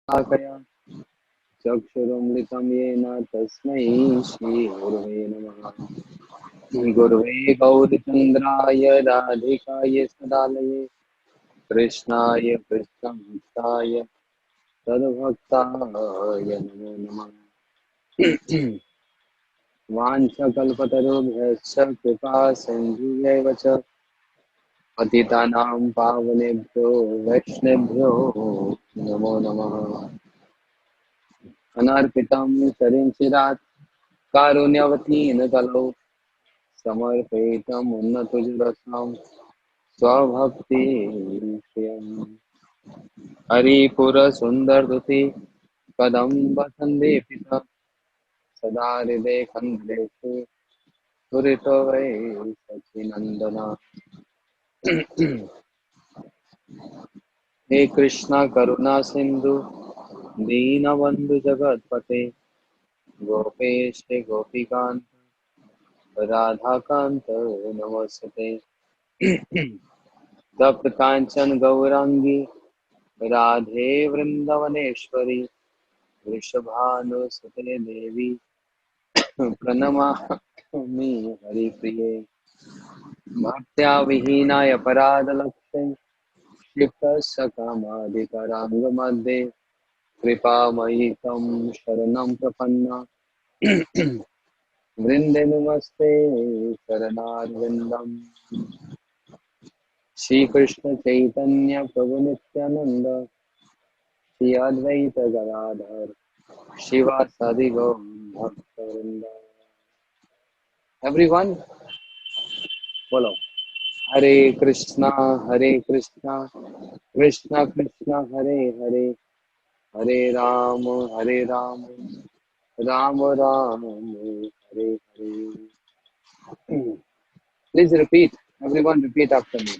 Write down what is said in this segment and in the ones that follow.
कया चक्षुरुन्मिलितं येन तस्मै श्रीगुरवे नमः। गुरवे गौरचन्द्राय राधिकाय सदालये कृष्णाय कृष्णभक्ताय तद्भक्ताय नमो नमः। वाञ्छकल्पतरुभ्यश्च कृपा सिन्धुभ्यैव च पतितानां पावनेभ्यो वैष्णवेभ्यो नमो नमः। अनर्पितं सरिंचिरात् कारुण्यवतीर्न कलौ समर्पितं उन्नतजुरसां स्वभक्ति श्रियम्। हरिपुरसुन्दरधुति कदम्ब सन्देपित सदा हृदय कन्देषु स्फुरितो वै सचिनन्दना। हे कृष्णा करुणा सिंधु दीनबंधु जगतपते गोपेश गोपिकांत राधाकांत नमस्ते। तप्त कांचन गौरांगी राधे वृंदावनेश्वरी वृषभानुसुते देवी प्रणमामि हरिप्रिये। भक्त्या विहीनाय पराधलक्ष्ये क्षिप्तसकामादितराङ्गमध्ये कृपामयि तं शरणं प्रपन्ना वृन्दे नमस्ते चरणारविन्दम्। श्री कृष्ण चैतन्य प्रभु नित्यानंद श्री अद्वैत गदाधर शिवासादि गौर भक्तवृंद। एवरीवन बोलो Hare Krishna Krishna Krishna Hare Hare Hare Ram Ram Ram Hare Hare. Please repeat, everyone repeat after me.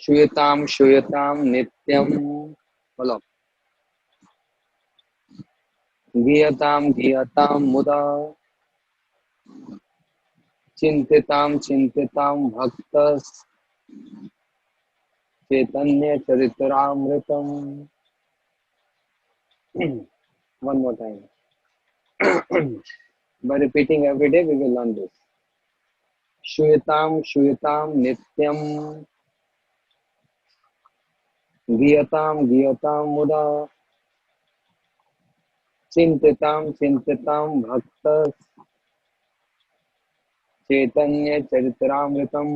श्रूयतां नित्यं बोलो गीयतां मुदा चिन्तितां भक्त चैतन्य चरित्रामृतम्। One more time. By repeating every day, we will learn this. Shuyataं nityam giyataं muda चिंतितां bhakta chaitanya charitamritam.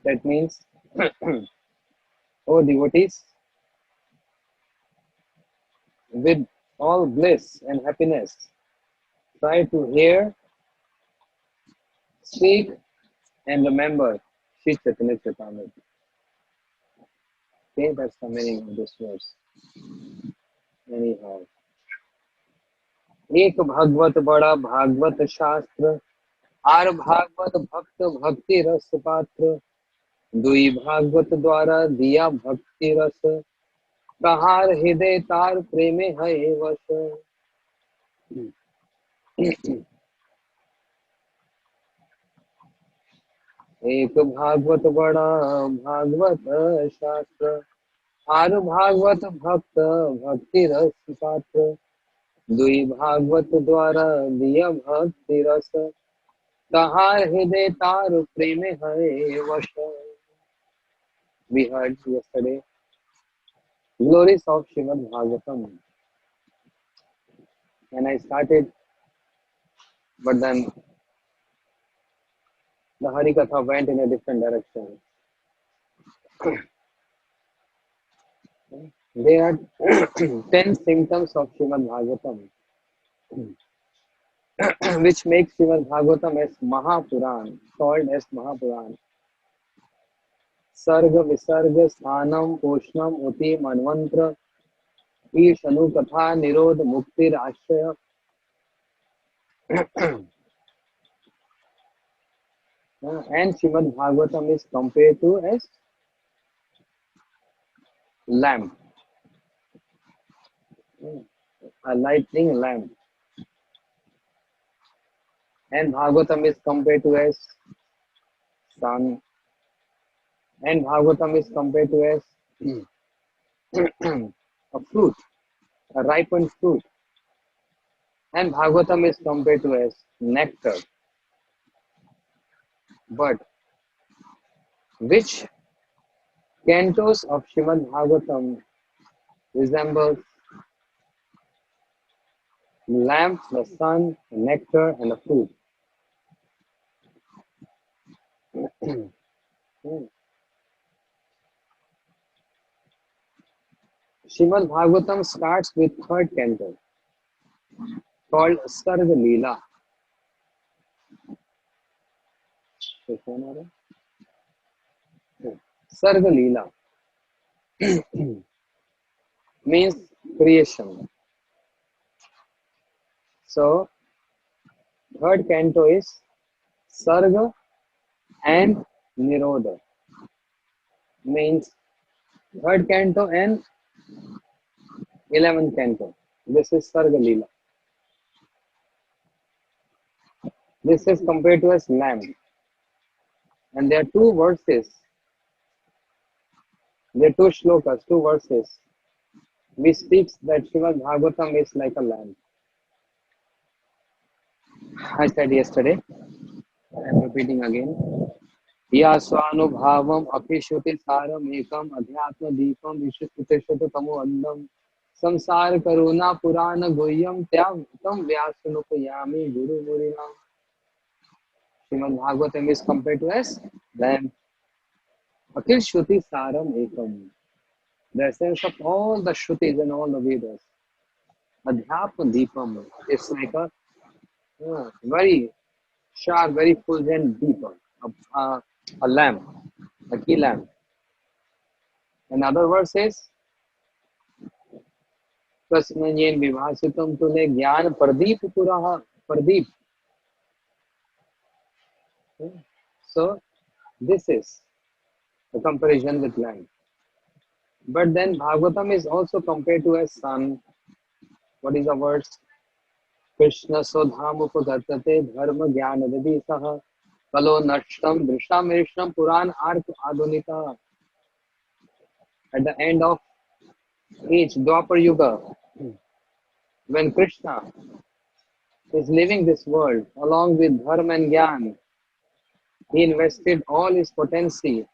That means, oh devotees, with all bliss and happiness, try to hear, speak, and remember Sri Chaitanya Charitamrita. Okay, that's the meaning of this verse. Anyhow, एक भागवत बड़ा भागवत शास्त्र, are Bhagavat भक्त भक्ति रस पात्र, दुई भागवत द्वारा दिया भक्ति रस, कहार हृदय तार प्रेमे है वश। एक भागवत बड़ा भागवत शास्त्र, आर भागवत भक्त भक्ति रस पात्र, दुई भागवत द्वारा दिया भक्ति रस, कहार हृदय तार प्रेमे है वश। We heard yesterday glories of Srimad Bhagavatam, and I started, but then the Harikatha went in a different direction. There are 10 symptoms of Srimad Bhagavatam, which makes Srimad Bhagavatam as Mahapuran, called as Mahapuran. Sarga, Visarga, Sthanam, Poshnam, Uti, Manvantra, Ishanu, Katha, Nirod, Mukti, Ashaya. And Srimad Bhagavatam is compared to as lamp, a lightning lamp. And Bhagavatam is compared to as sun, And Bhagavatam is compared to as a fruit, a ripened fruit. And Bhagavatam is compared to as nectar. But which cantos of Srimad Bhagavatam resembles lamp, the sun, nectar, and the fruit? Srimad Bhagavatam starts with third canto called Sarga Lila. Sarga Lila means creation. So third canto is Sarga and Nirodha, means third canto and 11th canto. This is Sarga Lila. This is compared to as lamp. And there are two verses. There are two shlokas, two verses, which speaks that Srimad Bhagavatam is like a lamp. I said yesterday, I am repeating again. या स्वानुभावम अभिश्रुति सारम एकम अध्यात्म दीपम विश्वशुत तमो अंधम संसार करुणा पुराण गुह्यम त्याग तम व्यासनुपयामि गुरु मुरिना. Srimad Bhagavatam is compared to as lamp. Akhil Shruti Saram Ekam. The essence of all the Shrutis and all the Vedas. Adhyatma Deepam. It's like a very sharp, very fulgent deepa. A lamp, a key lamp. Another verse is Prasnayen Vivasitam Tule Gyan Pradeep Puraha Pradeep. So this is the comparison with lamp. But then Bhagavatam is also compared to as sun. What is the verse? Krishna Sodhamupagattate Dharma Jnana Vidisaha Kalo Nashtam Drishtam Mirishtam Puran Ark Adunika. At the end of each Dwapar Yuga, when Krishna is leaving this world along with Dharma and Gyan, he invested all his potency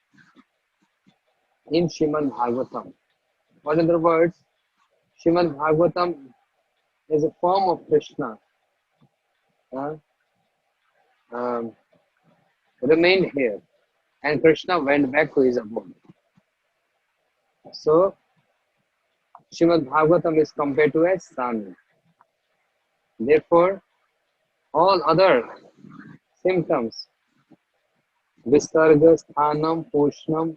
in Srimad Bhagavatam. Or in other words, Srimad Bhagavatam is a form of Krishna. Remained here, and Krishna went back to his abode. So, Srimad Bhagavatam is compared to as sun. Therefore, all other symptoms, Visarga, Sthanam, Poshnam,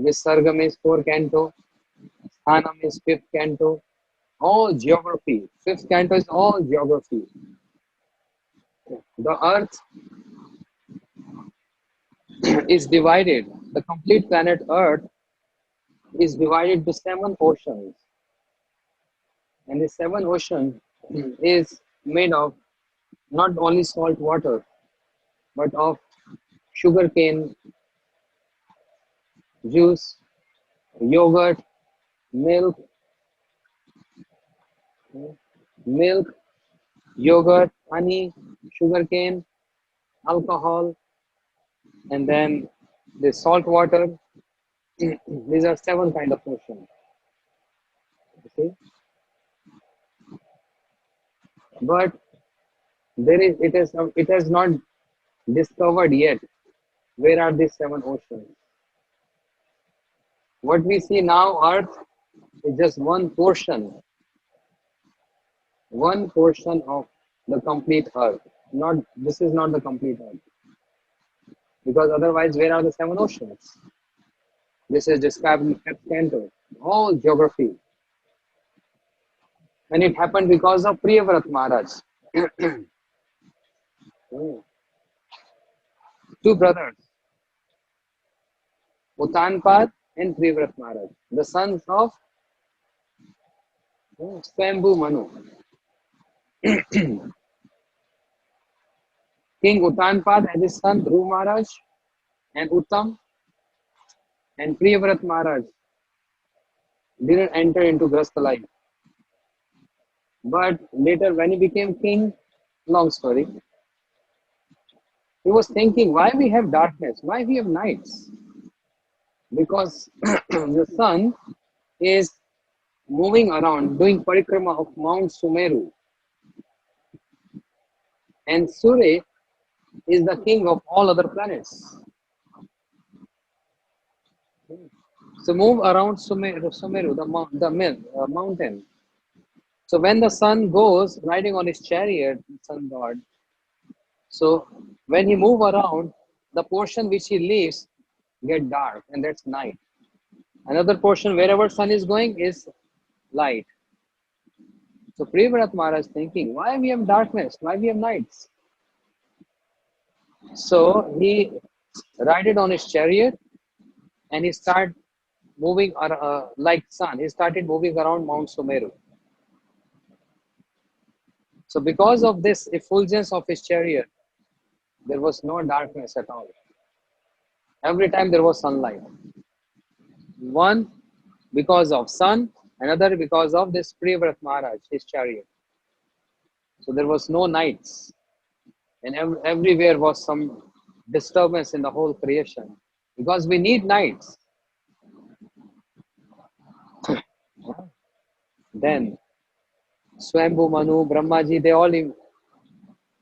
Visarga means 4 canto, Sthanam is 5th canto, all geography. 5th canto is all geography. The earth is divided, the complete planet Earth is divided to 7 oceans. And the 7 ocean is made of not only salt water, but of sugarcane, juice, yogurt, milk, yogurt, honey, sugarcane, alcohol, and then the salt water. These are 7 kind of oceans. You see? But it has not discovered yet where are these 7 oceans. What we see now, Earth, is just one portion of the complete Earth. This is not the complete Earth. Because otherwise, where are the 7 oceans? This is described in 5th canto, all geography. And it happened because of Priyavrat Maharaj. 2 brothers, Uttanpad and Priyavrat Maharaj, the sons of Swambhu Manu. King Uttanpad had his son Dhruv Maharaj and Uttam And Priyavrat Maharaj didn't enter into Grasta life. But later, when he became king, long story, he was thinking, why we have darkness? Why we have nights? Because the sun is moving around, doing parikrama of Mount Sumeru. And Surya is the king of all other planets. So move around Sumeru, the mountain. So when the sun goes riding on his chariot, sun god, so when he move around, the portion which he leaves get dark, and that's night. Another portion wherever sun is going is light. So Priyavrat Maharaj thinking, why we have darkness? Why we have nights? So he rided on his chariot and he started moving like sun. He started moving around Mount Sumeru. So because of this effulgence of his chariot, there was no darkness at all. Every time there was sunlight. One because of sun, another because of this Priyavrat Maharaj, his chariot. So there was no nights, and everywhere was some disturbance in the whole creation because we need nights. Then Swambhu Manu, Brahmaji, they all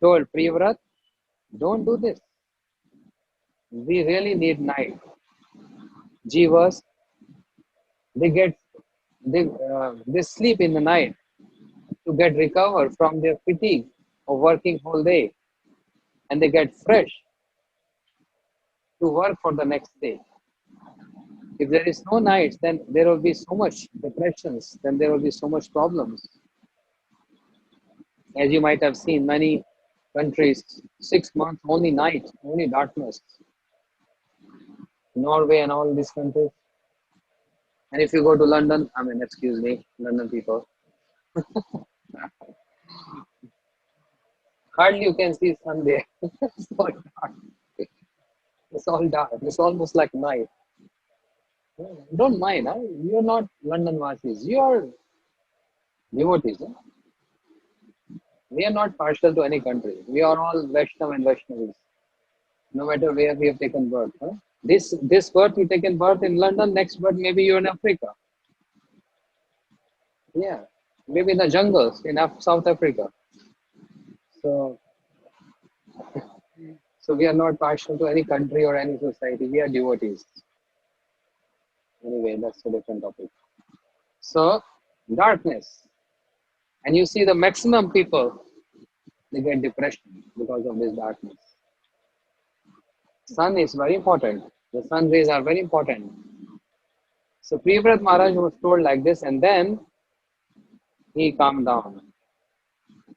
told Priyavrat, don't do this. We really need night. Jivas, they sleep in the night to get recovered from their fatigue of working whole day, and they get fresh to work for the next day. If there is no nights, then there will be so much depressions, then there will be so much problems. As you might have seen, many countries, 6 months, only night, only darkness. Norway and all these countries. And if you go to London, I mean, excuse me, London people, hardly you can see sun there. It's all dark. It's all dark. It's almost like night. Don't mind, huh? You're not London Vasis. You're devotees. Huh? We are not partial to any country. We are all Vaishnav and Vaishnavis, no matter where we have taken birth. Huh? This birth you taken birth in London, next birth maybe you're in Africa. Yeah, maybe in the jungles in South Africa. So, so we are not partial to any country or any society. We are devotees. Anyway, that's a different topic. So, darkness. And you see the maximum people, they get depression because of this darkness. Sun is very important. The sun rays are very important. So Priyavrat Maharaj was told like this, and then he calmed down.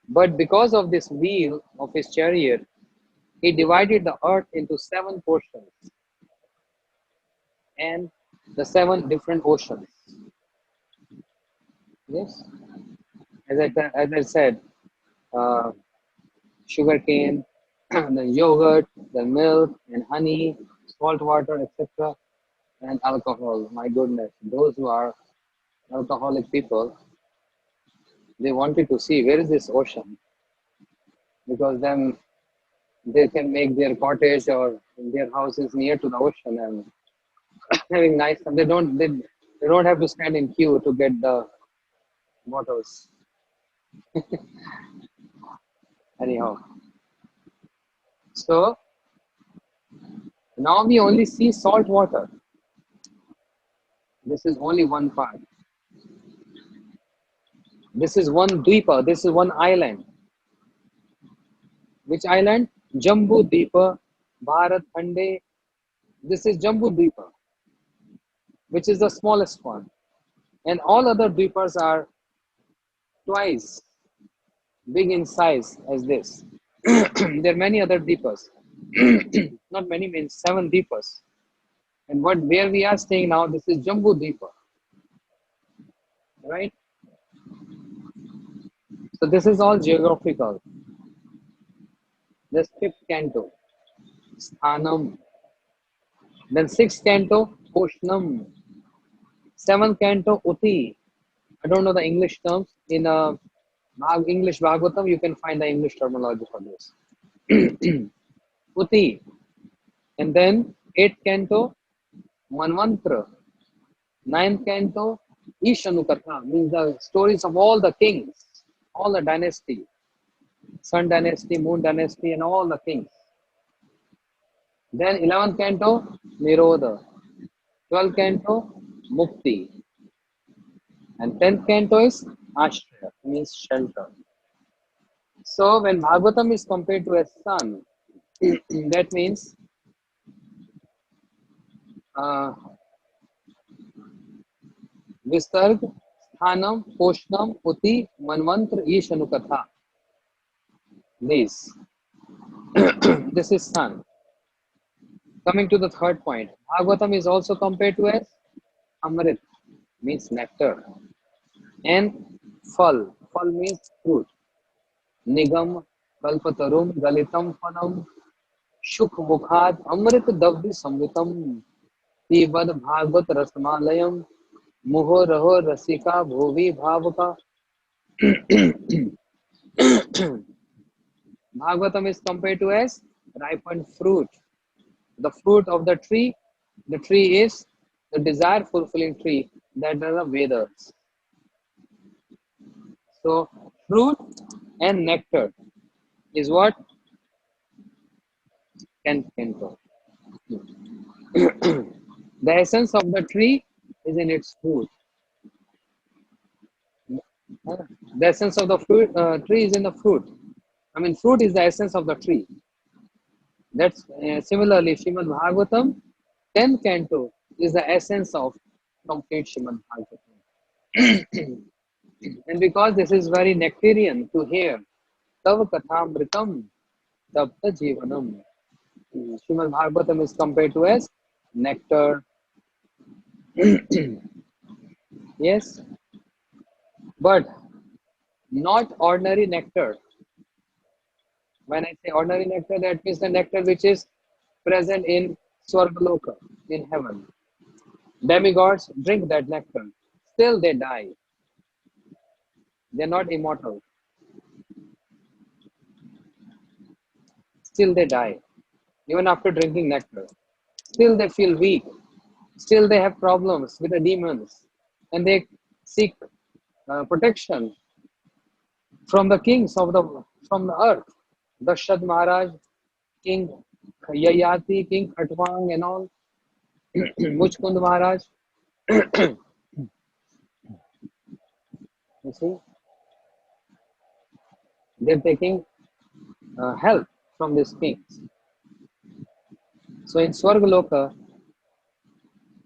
But because of this wheel of his chariot, he divided the earth into 7 portions and the 7 different oceans. Yes, as I said, sugar cane, the yogurt, the milk, and honey, salt water, etc., and alcohol. My goodness, those who are alcoholic people, they wanted to see where is this ocean, because then they can make their cottage or their houses near to the ocean and having nice. They don't have to stand in queue to get the bottles. Anyhow, so now we only see salt water. This is only one part. This is one dweepa. This is one island. Which island? Jambu Deepa, Bharat Khande. This is Jambu Deepa, which is the smallest one. And all other dweepas are twice big in size as this. There are many other deepas. Not many means 7 deepas. And where we are staying now, this is Jambu Deepa. Right? So this is all geographical. This 5th canto, Sthanam. Then 6th canto, Poshnam. Seventh canto, Uti. I don't know the English terms. In English Bhagavatam, you can find the English terminology for this. Uti. And then eighth canto, Manvantra. Ninth canto, Ishanukatha, means the stories of all the kings, all the dynasty, Sun dynasty, Moon dynasty, and all the kings. Then 11th canto, Nirodha. 12th canto, Mukti. And 10th canto is Ashraya, means shelter. So when Bhagavatam is compared to a sun, that means uh, Vistarg, Sthanam, Poshnam, Uti, Manvantra, Ishanukatha. These. This is sun. Coming to the third point, Bhagavatam is also compared to as Amrit, means nectar, and Phal. Phal means fruit. Nigam, Kalpatarum, Galitam Phanam, Shuk Mukhat, Amrit Davdi Samritam, Tibad Bhagavat Rasmalayam, Muho Raho Rasika Bhuvi Bhavaka. Bhagavatam is compared to as ripened fruit. The fruit of the tree is the desire fulfilling tree that are the Vedas. So fruit and nectar is what can go. The essence of the tree is in its fruit. The essence of the fruit tree is in the fruit. I mean, fruit is the essence of the tree. That's similarly Srimad Bhagavatam, 10th canto is the essence of complete Srimad Bhagavatam. And because this is very nectarian to hear, Tav Kathamritam Tapta Jivanam. Srimad Bhagavatam is compared to as nectar. Yes, but not ordinary nectar. When I say ordinary nectar, that means the nectar which is present in Swargaloka, in heaven. Demigods drink that nectar. Still they die. They're not immortal. Still they die. Even after drinking nectar. Still they feel weak. Still they have problems with the demons. And they seek protection from the kings of from the earth. Dashat Maharaj, King Yayati, King Khatwang and all. Muchkund Maharaj. You see, they're taking help from these kings. So in Swargaloka,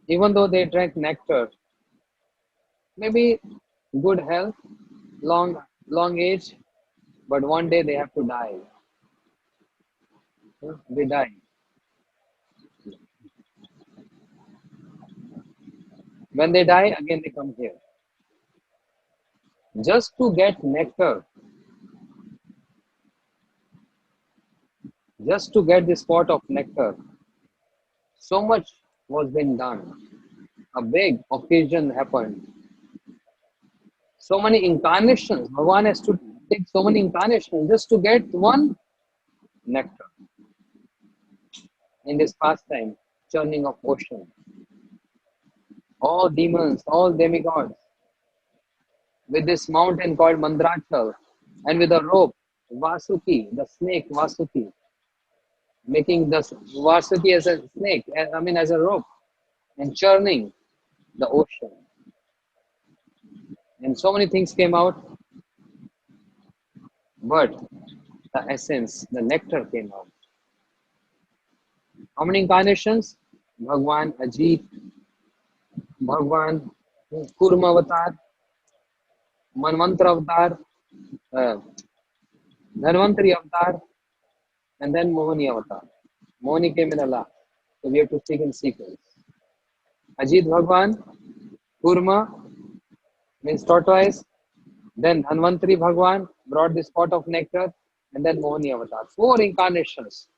even though they drank nectar, maybe good health, long age, but one day they have to die. They die. When they die, again they come here. Just to get nectar, just to get this pot of nectar, so much was being done. A big occasion happened. So many incarnations. Bhagavan has to take so many incarnations just to get one nectar in this pastime, churning of ocean. All demons, all demigods, with this mountain called Mandrachal, and with a rope, Vasuki, the snake Vasuki, making the Vasuki as a snake, I mean as a rope, and churning the ocean. And so many things came out, but the essence, the nectar came out. How many incarnations? Bhagwan Ajit, Bhagwan Kurma Avatar, Manvantra Avatar, uh, Dhanvantari Avatar, and then Mohani Avatar. Mohani came in Allah. So we have to speak in sequence. Ajit Bhagwan, Kurma means tortoise, then Dhanvantari Bhagwan brought this pot of nectar, and then Mohani Avatar. 4 incarnations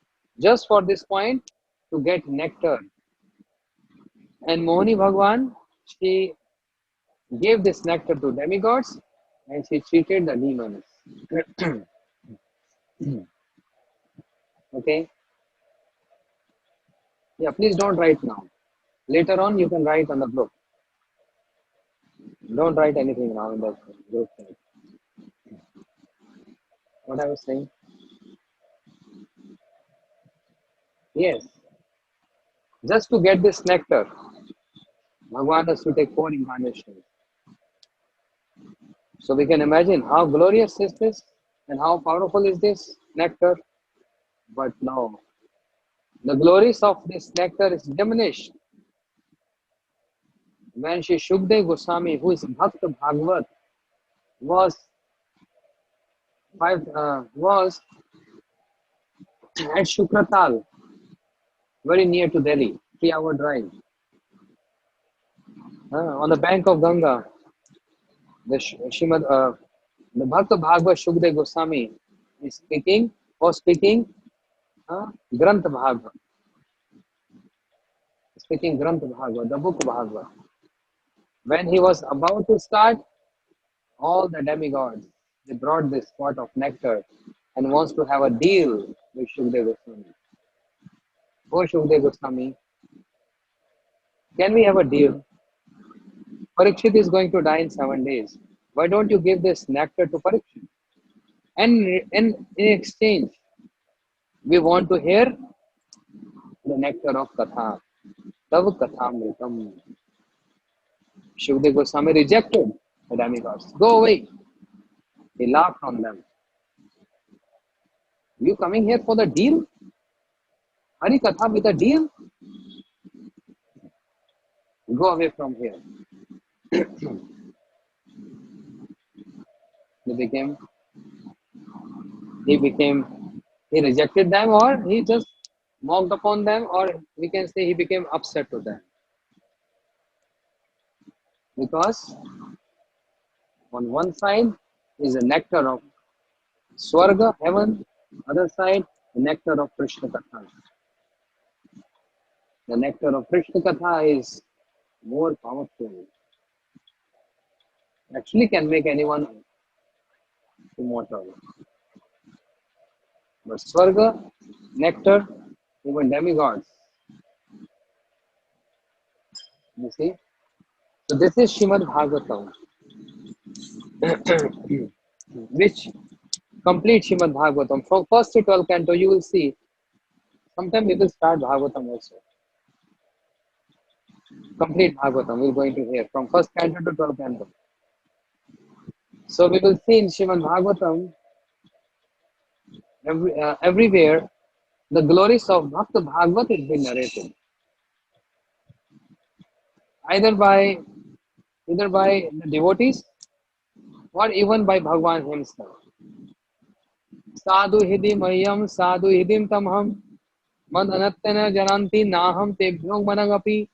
just for this point to get nectar. And Mohini Bhagwan, she gave this nectar to demigods and she treated the demons. Okay? Yeah, please don't write now. Later on, you can write on the group. Don't write anything now in the group chat. What I was saying? Yes. Just to get this nectar, Bhagwan has to take 4 incarnations. So we can imagine how glorious is this and how powerful is this nectar. But no, the glories of this nectar is diminished when Shri Shukdev Goswami, who is Bhakt Bhagavad, was was at Shukratal, very near to Delhi, 3-hour drive, on the bank of Ganga. The Bhakt Bhagavad Shukdev Goswami is speaking Granth Bhagavad, the book Bhagavad. When he was about to start, all the demigods, they brought this pot of nectar and wants to have a deal with Shukdev Goswami. Oh Shukdev Goswami, can we have a deal? Parikshit is going to die in 7 days. Why don't you give this nectar to Parikshit? And in exchange, we want to hear the nectar of Katha. Tav Kathamritam. Shukdev Goswami rejected the demigods. Go away. He laughed on them. You coming here for the deal? Hari Katha with a deal? Go away from here. He rejected them, or he just mocked upon them, or we can say he became upset to them. Because on one side is the nectar of Swarga, heaven, other side, the nectar of Krishna Katha. The nectar of Krishna Katha is more powerful. Actually can make anyone immortal. But Swarga, nectar, even demigods. You see? So this is Srimad Bhagavatam. Which complete Srimad Bhagavatam. From first to 12th canto, you will see. Sometime we will start Bhagavatam also. Complete Bhagavatam we're going to hear from first canto to 12th canto. So we will see in Srimad Bhagavatam everywhere the glories of Bhakta Bhagavat is being narrated. Either by the devotees or even by Bhagwan himself. Sadhu hidi mayam sadhu hidim tamham mad anattana jananti naham tebhyog managapi.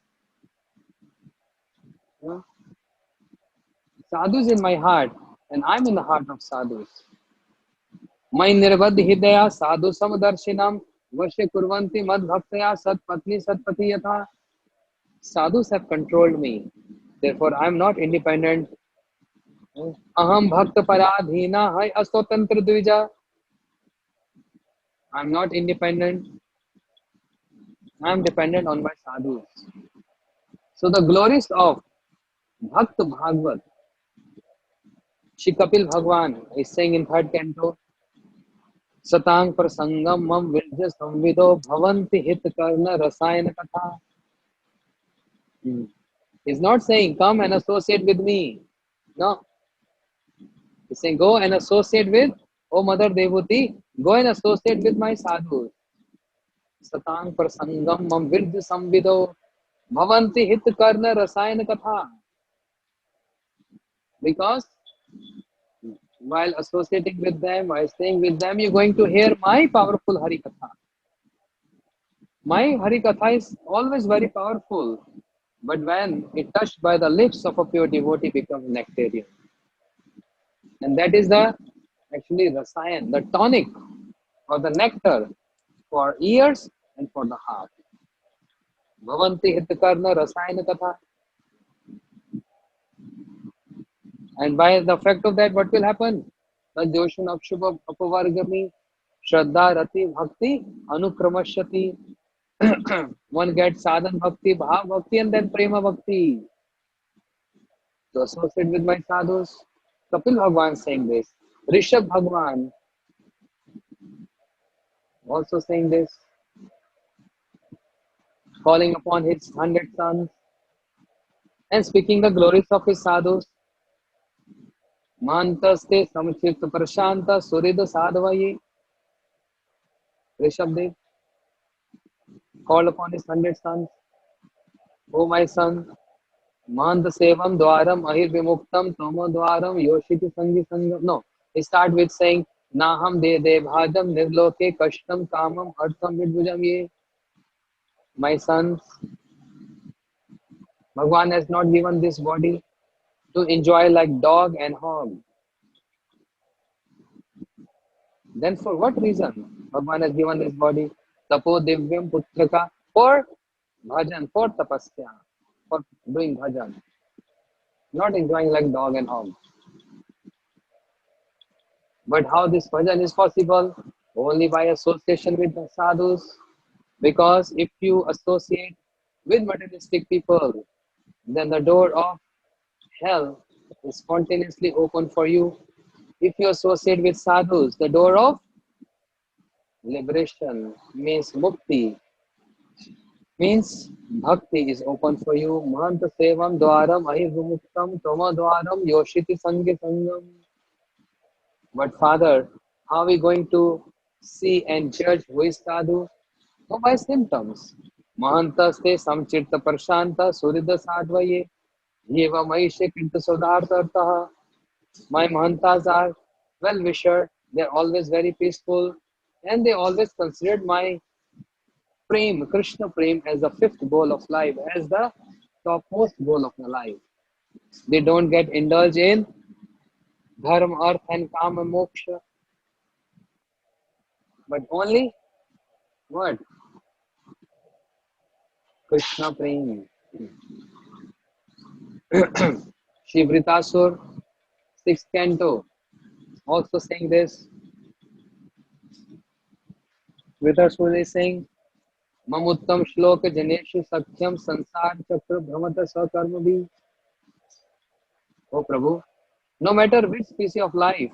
Sadhus in my heart, and I'm in the heart of sadhus. My nirbadh hidaya sadhu samdarshinam vasya kurvanti mad bhaktaya sat patni satpati yatha. Sadhus have controlled me. Therefore, I am not independent. Aham bhakta paradhina hai aswatantra dvija. I am not independent. I am dependent on my sadhus. So the glories of Bhakta Bhagavat, Shri Kapil Bhagwan is saying in third canto, Satang prasangam mam virja samvido bhavanti hit karna rasayana katha. He's not saying come and associate with me. No. He's saying go and associate with, oh Mother Devuti, go and associate with my sadhus. Satang prasangam mam virja samvido bhavanti hit karna rasayana katha. Because while associating with them, while staying with them, you're going to hear my powerful Hari Katha. My Hari Katha is always very powerful, but when it touched by the lips of a pure devotee, becomes nectarian. And that is the actually rasayan, the tonic or the nectar for ears and for the heart. Bhavanti Hitkarna Rasayana Katha. And by the effect of that, what will happen? Tadyoshan Akshubha Apavargami Shraddha Rati Bhakti Anukramashyati. One gets sadhan bhakti, bhav bhakti, and then prema bhakti. To associate with my sadhus. Kapil Bhagwan saying this. Rishabh Bhagwan also saying this, calling upon his 100 sons and speaking the glories of his sadhus. Mantaste samchit prashanta surida sadhavaye. Rishabdev called upon his 100 sons. O my son, Manta sevam dwaram ahir vimuktam tomo dwaram yoshiti sangi sangam. No, he start with saying Naham de bhajam nirloke kashtam kamam artham vidbujam ye. My sons, Bhagwan has not given this body to enjoy like dog and hog. Then for what reason Bhagwan has given this body? Tapo divyam putraka for bhajan, for tapasya, for doing bhajan, not enjoying like dog and hog. But how this bhajan is possible? Only by association with the sadhus. Because if you associate with materialistic people, then the door of hell is spontaneously open for you. If you associate with sadhus, the door of liberation means mukti, means bhakti is open for you. Mahanta sevam dwaram ahivumuktam toma dwaram yoshiti sange sangam. But Father, how are we going to see and judge who is sadhu? No, by symptoms. Mahantaste samchirta prashanta surida sadvaye yeva maishe kinta sodhartartaha. My Mahantas are well wisher, they're always very peaceful, and they always considered my Prem, Krishna Prem, as the fifth goal of life, as the topmost goal of the life. They don't get indulged in dharma, arth, and kama moksha, but only what? Krishna Prem. Shivritasur, sixth canto, also saying this. Shivritasur is saying, Mamuttam shloka janeshu sakyam sansar chakra bhramata sakarma bhi. Oh Prabhu, no matter which species of life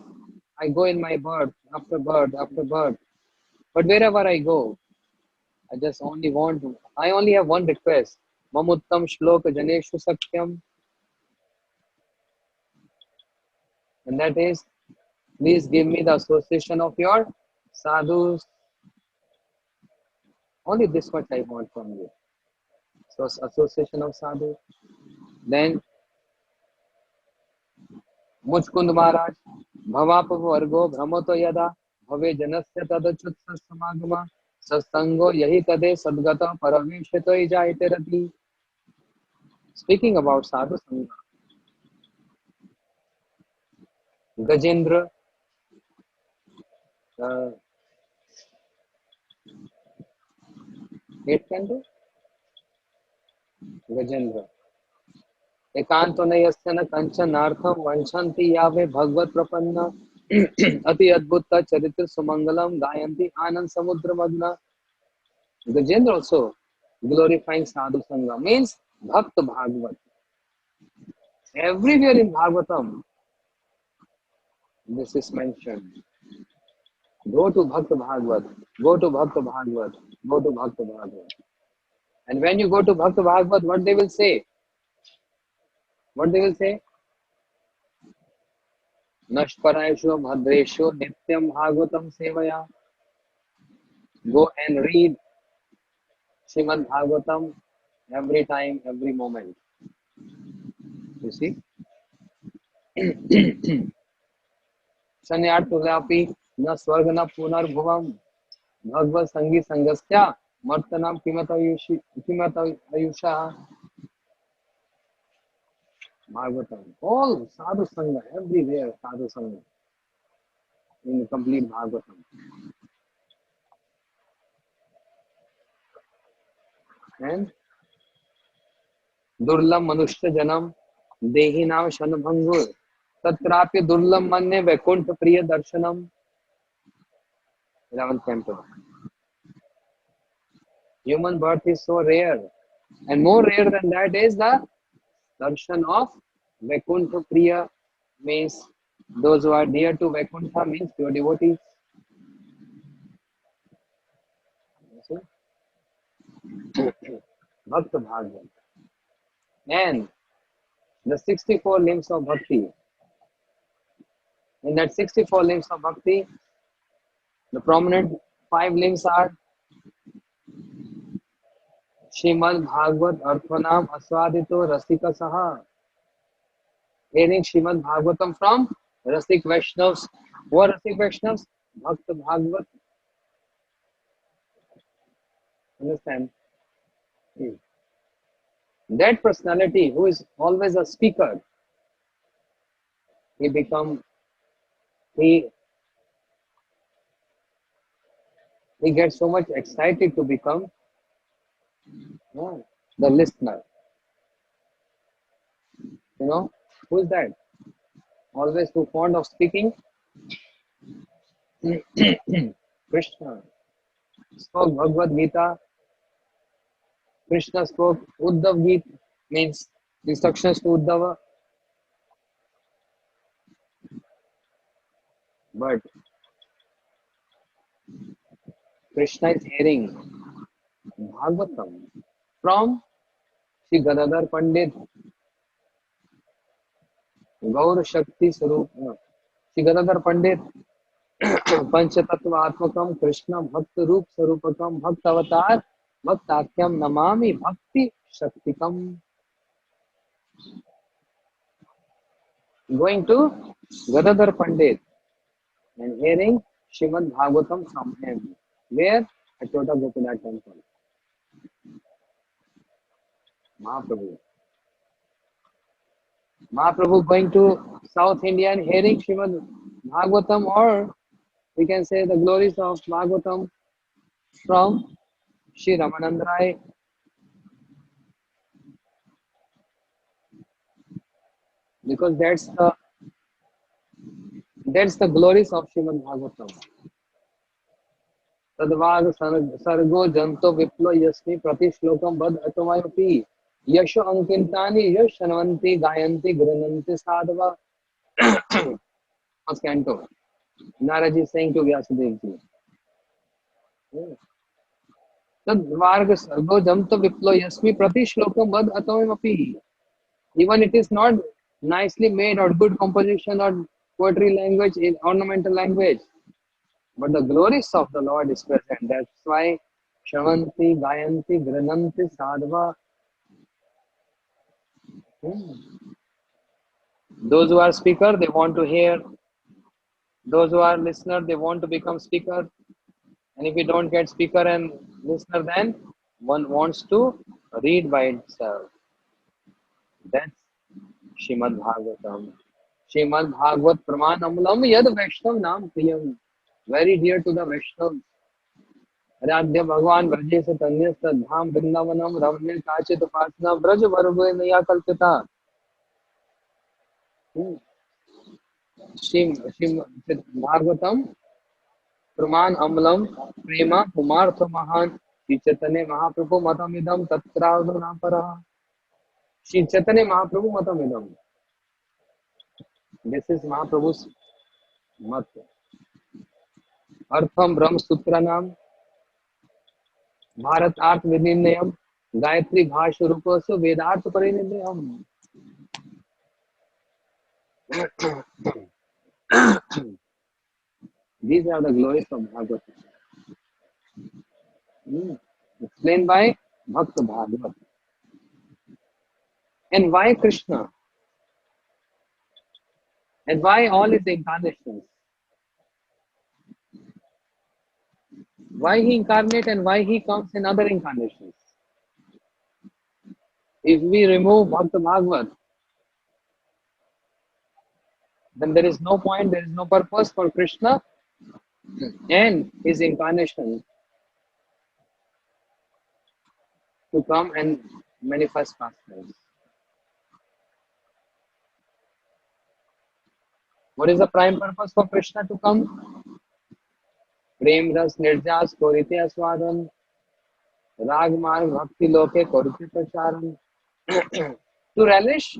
I go in my birth, after birth, after birth, but wherever I go, I only have one request. Mamuttam shloka janeshu sakyam, and that is, please give me the association of your sadhus. Only this much I want from you. So association of sadhus. Then Muchkund Maharaj, Bhavapa Vargo Brahmato Yada, Bhave Janasya Tadachut Samagama, Sasango Yahi Tade Sadgata Paravishito Ijayate Rati. Speaking about Sadhu Sangha, Gajendra, uh, 8th canto, Gajendra. एकांतो नयस्य न कंचनार्थम वंशन्ति यावे भगवत प्रपन्ना अति अद्भुत चरित्र सुमंगलम गायन्ति आनंद समुद्र मग्ना. Gajendra also glorifying sadhu sangha means bhakt bhagvat. Everywhere in Bhagavatam this is mentioned. Go to bhakt bhagvat, go to bhakt bhagvat, go to bhakt bhagvat. And when you go to bhakt bhagvat, what they will say? What they will say? Nashparayeshu bhadreshu nityam bhagavatam sevaya. Go and read Srimad Bhagavatam every time, every moment. You see? Sanyartulapi na swargana punarbhuvam bhagavad sangi sangasya martanam kimata ayusha. Bhagavatam. All sadhu sangha, everywhere sadhu sangha in the complete Bhagavatam. And दुर्लभ मनुष्य जन्म देहि नाम शनभंगुर तत्राप्य दुर्लभ मन्ये वैकुंठ प्रिय दर्शनम. 11th canto. Human birth is so rare, and more rare than that is the darshan of Vaikuntha Priya, means those who are dear to Vaikuntha, means pure devotees. Bhakta Bhagavad. And the 64 limbs of bhakti. In that 64 limbs of bhakti, the prominent 5 limbs are Shrimad Bhagavad Arthanam Aswadito Rasika Saha. Hearing Shrimad Bhagavatam from Rasik Vaishnavas. Who are Rasik Vaishnavas? Bhakta Bhagavad. Understand? That personality who is always a speaker, he become he he gets so much excited to become the listener. You know who is that? Always too fond of speaking. Krishna spoke Bhagavad Gita. Krishna spoke Uddhav Gita, means instructions to Uddhava. But Krishna is hearing Bhagavatam from Sri Gadadhar Pandit, Gaur Shakti Sarup, Sri Gadadhar Pandit, पंचतत्वात्मकम Krishna भक्त रूप स्वरूपकम भक्त अवतार भक्ताख्यम नमामि भक्ति शक्तिकम. Going to Gadadhar Pandit and hearing Srimad Bhagavatam from him. Where? At Chota Gopinath temple. Mahaprabhu. Mahaprabhu going to South India and hearing Srimad Bhagavatam, or we can say the glories of Bhagavatam from Sri Ramanand Rai. Because that's the glories of Srimad Bhagavatam. तद्वाग सर्गो जंतो विप्लो यस्मि प्रति श्लोकम बद अतमयपि यशो अंकितानि यश शनवन्ति गायन्ति गृह्णन्ति साधवा. First canto. Narad is saying to Vyasudev ji. तद्वाग सर्गो जंतो विप्लो यस्मि प्रति श्लोकम बद अतमयपि. Even it is not nicely made or good composition or poetry language in ornamental language, but the glories of the Lord is present. That's why Shravanti, Gayanti, Grananti, Sadhava. Those who are speaker, they want to hear. Those who are listener, they want to become speaker. And if you don't get speaker and listener, then one wants to read by itself. That's Shrimad Bhagavatam. Shrimad Bhagavat Pramanamulam Yad Vaishnav Nam Priyam. Very dear to the Vaishnavas. आराध्य भगवान ब्रजे से तन्य धाम वृंदावनम रम्य काचित उपासना ब्रज वर्ग नया कल्पिता. श्री भागवतम प्रमाण अमलम प्रेमा कुमार्थ महान श्री चैतन्य महाप्रभु मतमिदम तत्रावधना परः. श्री चैतन्य महाप्रभु मतमिदम. दिस इज महाप्रभु's मत. अर्थम ब्रह्म सूत्र नाम भारत अर्थ विनिर्णयम गायत्री भाष्य रूपसु वेदार्थ परिनिर्णयम. These are the glories of Bhagavad. Explained by Bhakta Bhagavad. And why Krishna? And why all his incarnations? Why he incarnate and why he comes in other incarnations? If we remove Bhakta Bhagavad, then there is no point, there is no purpose for Krishna and his incarnation to come and manifest pastimes. What is the prime purpose for Krishna to come? Prem ras nirjas korite aswadan, rag marg bhakti loke korite pracharan. To relish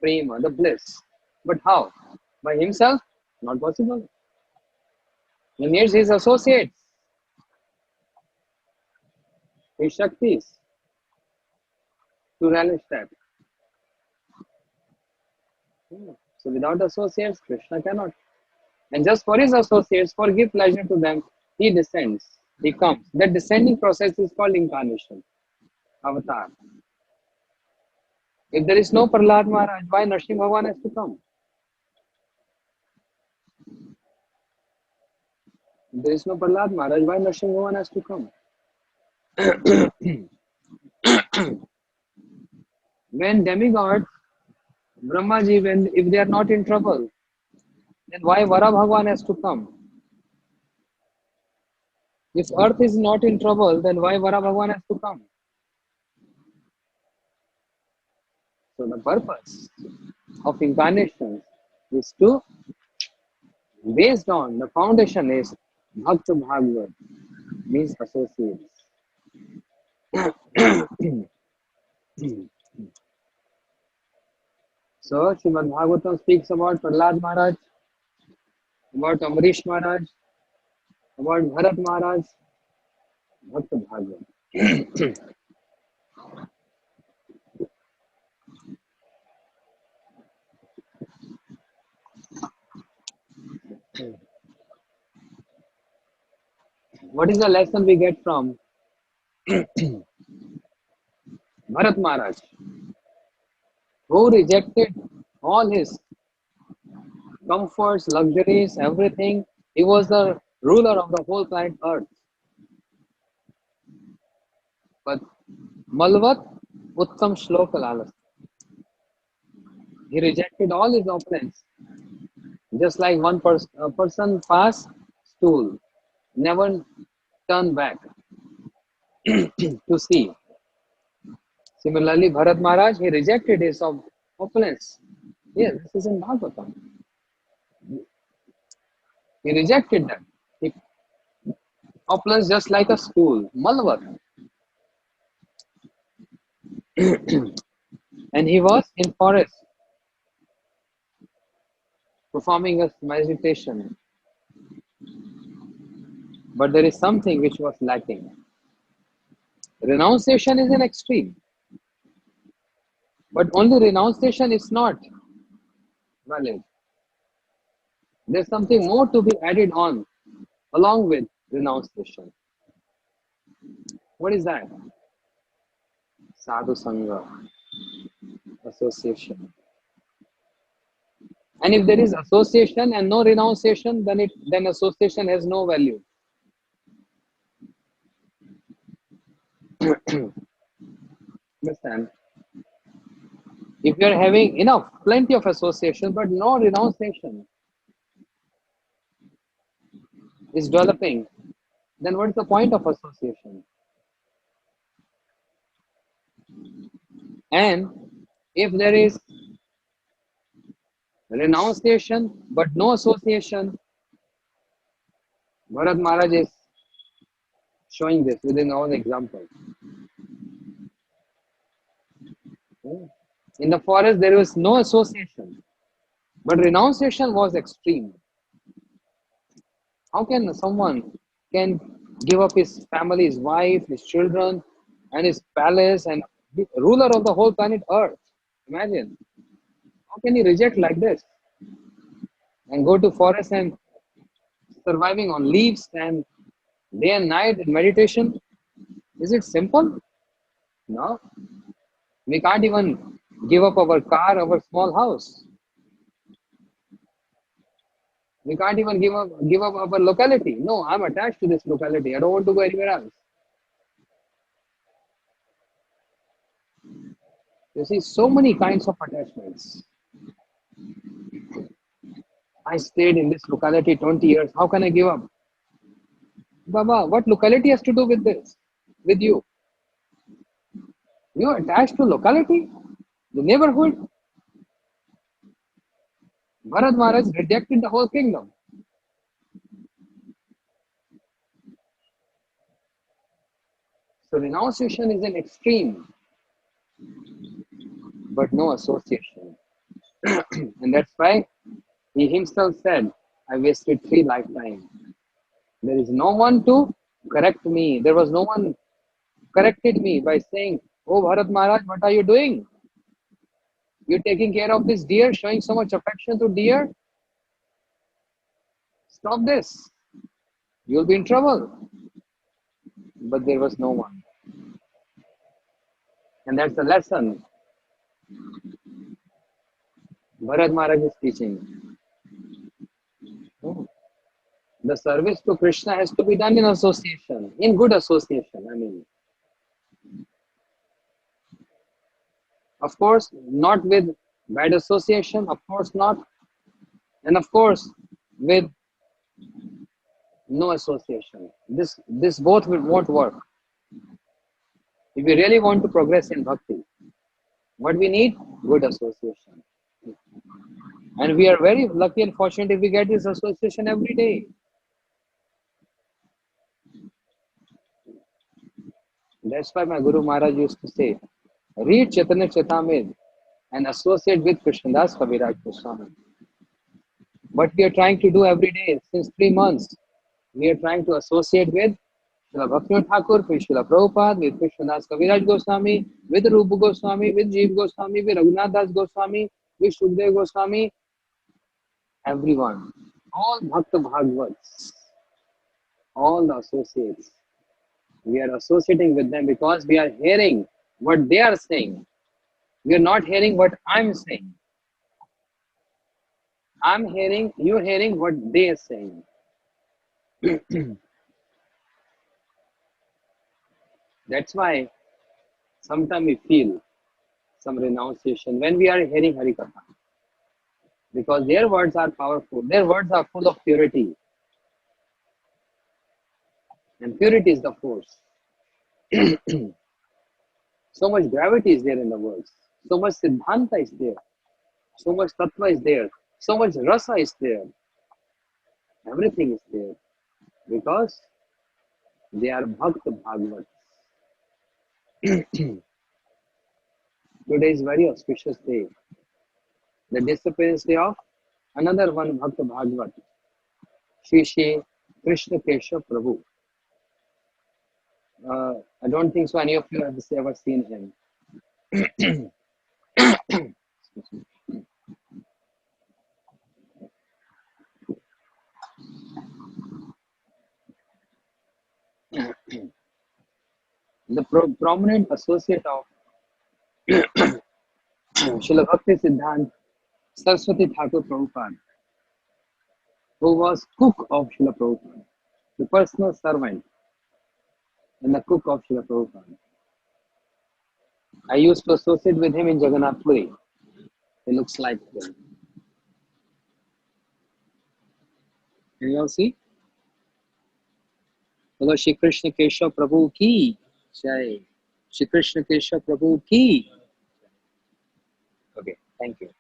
prema, the bliss. But how? By himself? Not possible. He needs his associates, his shaktis, to relish that. So without associates, Krishna cannot. And just for his associates, for give pleasure to them, he descends, he comes. That descending process is called incarnation, avatar. If there is no Prahlad Maharaj, why Nrsimha Bhagavan has to come? If there is no Prahlad Maharaj, why Nrsimha Bhagavan has to come? When demigods, Brahmaji, when if they are not in trouble, then why Vara Bhagavan has to come? If earth is not in trouble, then why Vara Bhagavan has to come? So the purpose of incarnation is to, based on the foundation is Bhakta Bhagavad, means associates. So Srimad Bhagavatam speaks about Prahlad Maharaj, about Amrish Maharaj, about Bharat Maharaj, Bhakta Bhagavad. What is the lesson we get from Bharat Maharaj, who rejected all his comforts, luxuries, everything? He was the ruler of the whole planet Earth. But Malvat Uttam Shloka Lalas. He rejected all his opponents. Just like a person pass stool, never turn back to see. Similarly, Bharat Maharaj, he rejected his opponents. Yes, this is in Bhagavatam. He rejected them. He opponents just like a stool, Malvat. And he was in forest performing a meditation. But there is something which was lacking. Renunciation is an extreme. But only renunciation is not valid. There's something more to be added on along with renunciation. What is that? Sadhu Sangha, association. And if there is association and no renunciation, then association has no value. Understand? If you are having plenty of association, but no renunciation is developing, then what is the point of association? And if there is renunciation but no association, Bharat Maharaj is showing this within our example. In the forest, there was no association, but renunciation was extreme. How can someone can give up his family, his wife, his children, and his palace, and be ruler of the whole planet Earth? Imagine. How can he reject like this and go to forest and surviving on leaves and day and night in meditation? Is it simple? No. We can't even give up our car, our small house. We can't even give up our locality. No, I'm attached to this locality. I don't want to go anywhere else. You see, so many kinds of attachments. I stayed in this locality 20 years. How can I give up? Baba, what locality has to do with this? With you? You are attached to locality? The neighborhood? Bharat Maharaj rejected the whole kingdom. So renunciation is an extreme, but no association. And that's why he himself said, I wasted 3 lifetimes. There is no one to correct me. There was no one corrected me by saying, oh Bharat Maharaj, what are you doing? You're taking care of this deer, showing so much affection to deer. Stop this. You'll be in trouble. But there was no one. And that's the lesson Bharat Maharaj is teaching. Oh, the service to Krishna has to be done in association, in good association. I mean, of course, not with bad association, of course not. And of course, with no association. This both won't work. If we really want to progress in bhakti, what we need? Good association. And we are very lucky and fortunate if we get this association every day. That's why my Guru Maharaj used to say, read Chaitanya Charitamrta and associate with Krishnadas Kaviraj Goswami. What we are trying to do every day since 3 months, we are trying to associate with Srila Bhaktivinoda Thakur, with Srila Prabhupada, with Krishnadas Kaviraj Goswami, with Rupa Goswami, with Jeev Goswami, with Raghunath Das Goswami, with Shukdev Goswami, everyone, all Bhakta Bhagavats, all the associates. We are associating with them because we are hearing what they are saying. We are not hearing what I'm saying. I'm hearing, you're hearing what they are saying. That's why sometimes we feel some renunciation when we are hearing Harikatha. Because their words are powerful. Their words are full of purity. And purity is the force. So much gravity is there in the words. So much Siddhanta is there. So much Tattva is there. So much Rasa is there. Everything is there. Because they are Bhakta Bhagavats. Today is very auspicious day. The disappearance day of another one Bhakta Bhagavat. Shri Krishna Keshav Prabhu. I don't think so any of you have ever seen him. The prominent associate of Srila Bhakti Siddhant Saraswati Thakur Prabhupada, who was cook of Srila Prabhupada, the personal servant and the cook of Srila Prabhupada. I used to associate with him in Jagannath Puri. He looks like him. Can you all see? Hello, Shri Krishna Keshav Prabhu ki Jai. Shri Krishna Keshav Prabhu ki. Okay, thank you.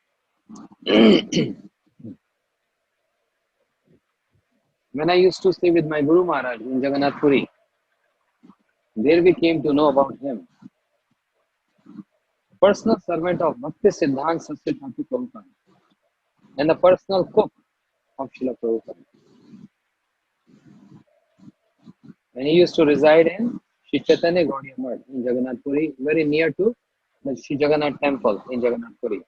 When I used to stay with my Guru Maharaj in Jagannath Puri, there we came to know about him. Personal servant of Bhakti Siddhanta Saraswati Thakur Prabhupada and the personal cook of Srila Prabhupada. And he used to reside in Sri Caitanya Caritamrta in Jagannath Puri, very near to the Sri Jagannath temple in Jagannath Puri.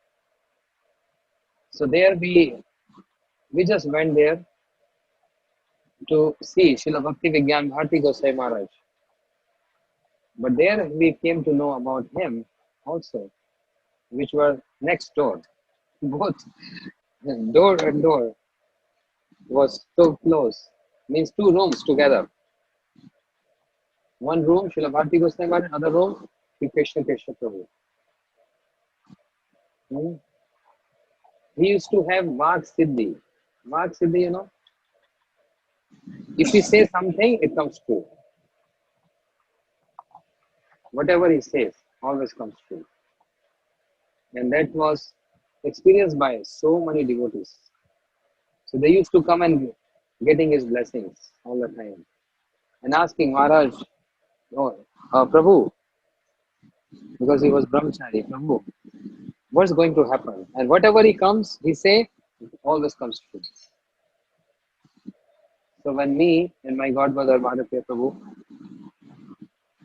So there we just went there to see Srila Bhakti Vigyan Bharati Gosai Maharaj. But there we came to know about him also, which were next door. Both door and door was so close, means 2 rooms together. One room, Srila Bharati Gosai Maharaj, another room, Sri Krishna Keshav Prabhu. He used to have Vak Siddhi. Vak Siddhi, you know, if he says something, it comes true. Whatever he says, always comes true. And that was experienced by so many devotees. So they used to come and getting his blessings all the time and asking Maharaj, oh, Prabhu, because he was brahmachari, Prabhu, what's going to happen? And whatever he comes, he say, always comes true. So when me and my godmother, Madhavya Prabhu,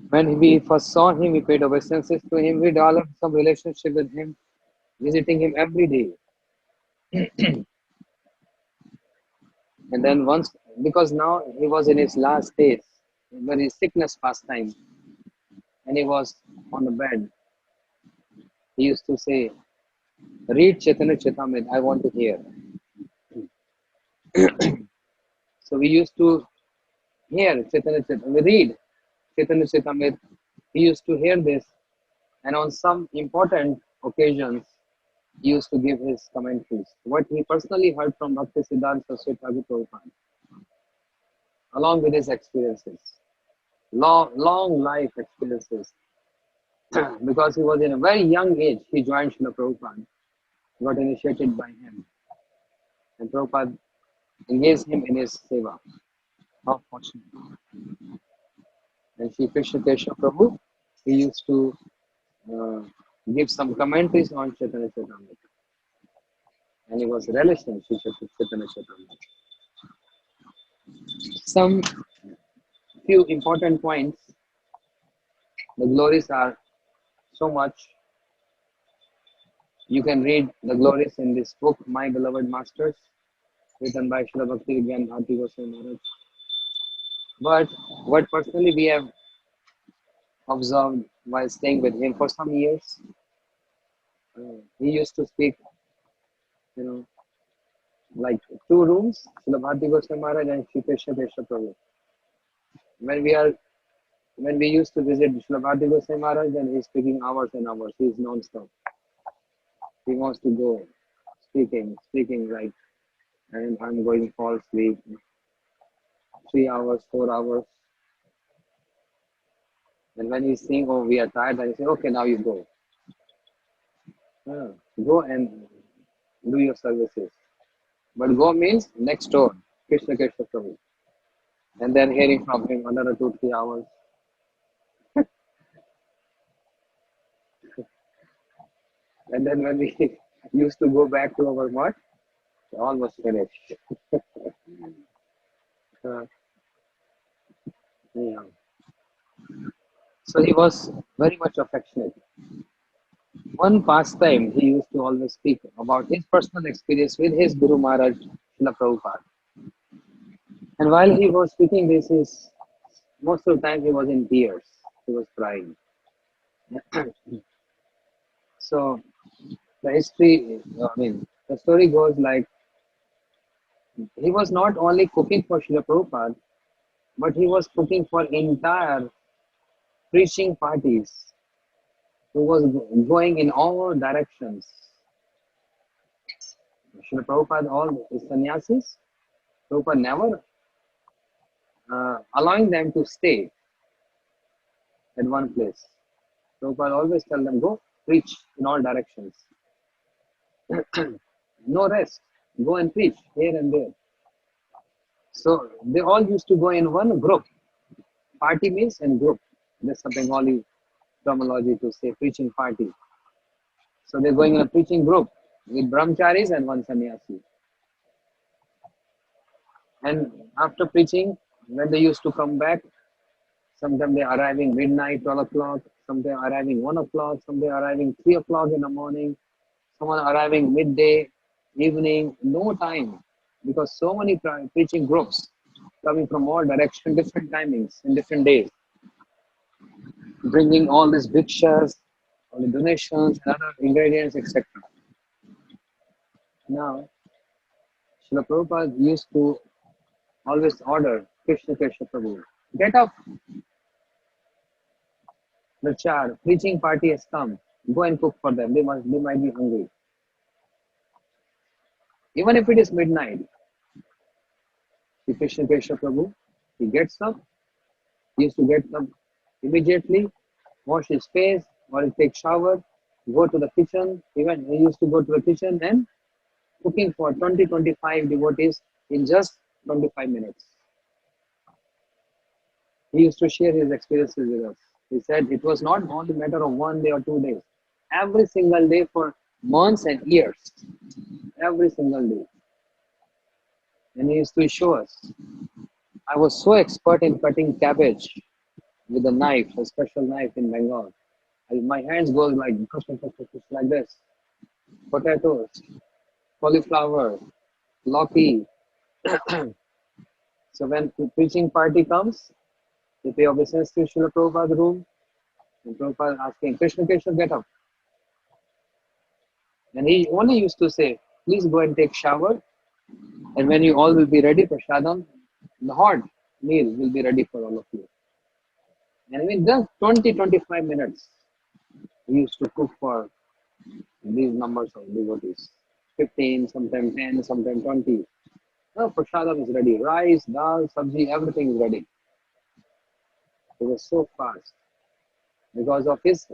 when we first saw him, we paid obeisances to him, we developed some relationship with him, visiting him every day. And then once, because now he was in his last days, very sickness pastime, and he was on the bed, he used to say, read Chaitanya Caritamrta, I want to hear. So we used to hear Chaitanya Caritamrta, we read Chaitanya Caritamrta. He used to hear this, and on some important occasions, he used to give his commentaries. What he personally heard from Bhakti Siddhanta Sripad Prabhupada, along with his experiences, long life experiences. Because he was in a very young age, he joined Srila Prabhupada, got initiated by him, and Prabhupada engaged him in his seva. How fortunate. And Sri Krishna Keshav Prabhu, he used to uh, give some commentaries on Chaitanya Caritamrta. And he was relishing Sri Chaitanya Caritamrta. Some few important points. The glories are so much. You can read the glories in this book, My Beloved Masters, written by Srila Bhakti Vigyan Bharati Goswami Maharaj. But what personally we have observed while staying with him for some years, he used to speak, you know, like two rooms, Srila Bharati Goswami Maharaj and Sri Krishna Keshav Prabhu. When we used to visit Srila Bharati Goswami Maharaj, then he's speaking hours and hours. He's non-stop. He wants to go speaking like, and I'm going to fall asleep. 3 hours, 4 hours. And when he's saying, oh, we are tired, then he say, okay, now you go. Go and do your services. But go means next door, Krishna Keshav Prabhu. And then hearing from him another 2-3 hours. And then when we used to go back to our mart, almost finished. Yeah. So he was very much affectionate. One pastime he used to always speak about his personal experience with his Guru Maharaj, Srila Prabhupada. And while he was speaking this, most of the time he was in tears. He was crying. So the history, the story goes like he was not only cooking for Srila Prabhupada, but he was cooking for entire preaching parties who was going in all directions. Srila Prabhupada, all his sannyasis, Prabhupada never allowing them to stay at one place. Prabhupada always tell them, go preach in all directions. No rest. Go and preach here and there. So they all used to go in one group. Party means in group. That's a Bengali terminology to say preaching party. So they're going in a preaching group with brahmacharis and one sannyasi. And after preaching, when they used to come back, sometimes they're arriving midnight, 12 o'clock, sometimes arriving 1 o'clock, sometimes arriving 3 o'clock in the morning, someone arriving midday, evening, no time. Because so many preaching groups coming from all directions, different timings, in different days, bringing all these bhikshas, all the donations, and other ingredients, etc. Now, Srila Prabhupada used to always order Krishna Keshav Prabhu, get up, the char, preaching party has come, go and cook for them, they might be hungry. Even if it is midnight, Krishna Keshav Prabhu, he gets up, he used to get up immediately, wash his face, or he take shower, go to the kitchen. Even he used to go to the kitchen and cooking for 20-25 devotees in just 25 minutes. He used to share his experiences with us. He said it was not only a matter of 1 day or 2 days. Every single day for months and years. Every single day. And he used to show us. I was so expert in cutting cabbage with a knife, a special knife in Bengal. My hands go like this. Potatoes, cauliflower, lauki. So when the preaching party comes, they pay obeisance to Srila Prabhupada's room, and Prabhupada asking, Krishna, Krishna, get up. And he only used to say, please go and take shower, and when you all will be ready for Shadam, the hot meal will be ready for all of you. And in just 20-25 minutes, we used to cook for these numbers of devotees. 15, sometimes 10, sometimes 20. Now prasadam is ready. Rice, dal, sabji, everything is ready. It was so fast because of his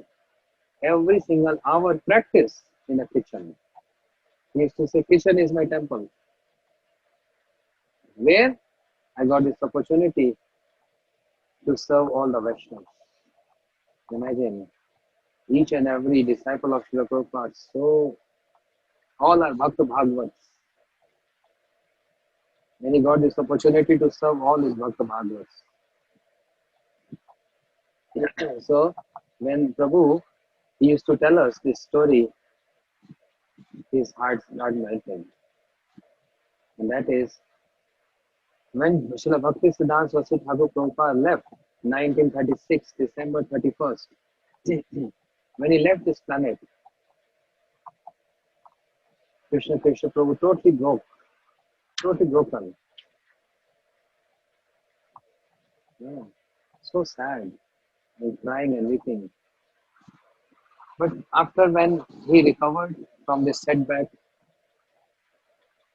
every single hour practice in the kitchen. He used to say, kitchen is my temple. Where I got this opportunity to serve all the Vaishnavas. Imagine each and every disciple of Srila Prabhupada, so all are Bhakta Bhagavats. And he got this opportunity to serve all his Bhakta Bhagavats. So when Prabhu, he used to tell us this story, his heart melted. And that is when Srila Bhakti Siddhanta Saraswati Thakur Prabhupada left 1936, December 31st. When he left this planet, Krishna Prabhu totally broken. Yeah, so sad and crying and weeping. But after when he recovered from this setback,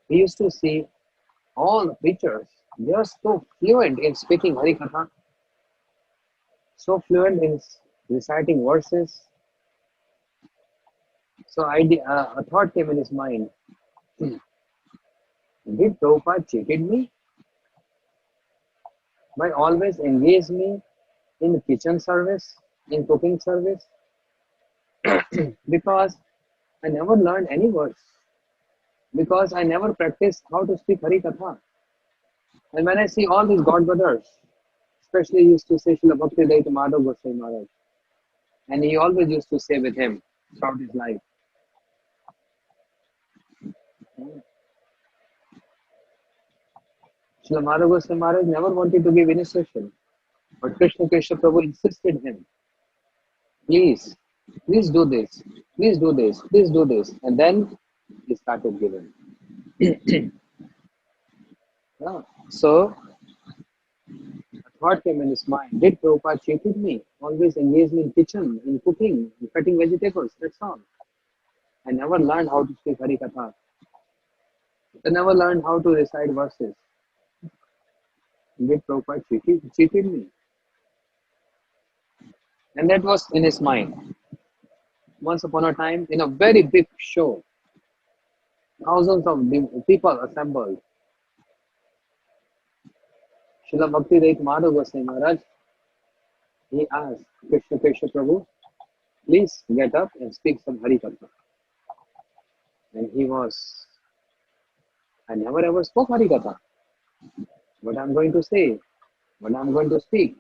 he used to see all the preachers. They are so fluent in speaking Harikatha, so fluent in reciting verses. So a thought came in his mind. Did Prabhupada cheated me by always engage me in kitchen service, in cooking service? Because I never learned any words. Because I never practiced how to speak Harikatha. And when I see all these God brothers, especially he used to say Srila Bhakti Caitanya Maharaj, and he always used to say with him throughout his life, Srila Madhav Maharaj never wanted to give initiation, but Krishna Prabhu insisted him, please, please do this, please do this, please do this. And then he started giving. Yeah. So a thought came in his mind, did Prabhupada cheated me? Always engaged me in kitchen, in cooking, in cutting vegetables, that's all. I never learned how to speak Harikatha. I never learned how to recite verses. Did Prabhupada cheated me? And that was in his mind. Once upon a time, in a very big show, thousands of people assembled. Srila Bhakti Caitanya Maharaj, he asked Krishna Prabhu, please get up and speak some Harikatha. And he was, I never ever spoke Harikatha. What I'm going to say, what I'm going to speak.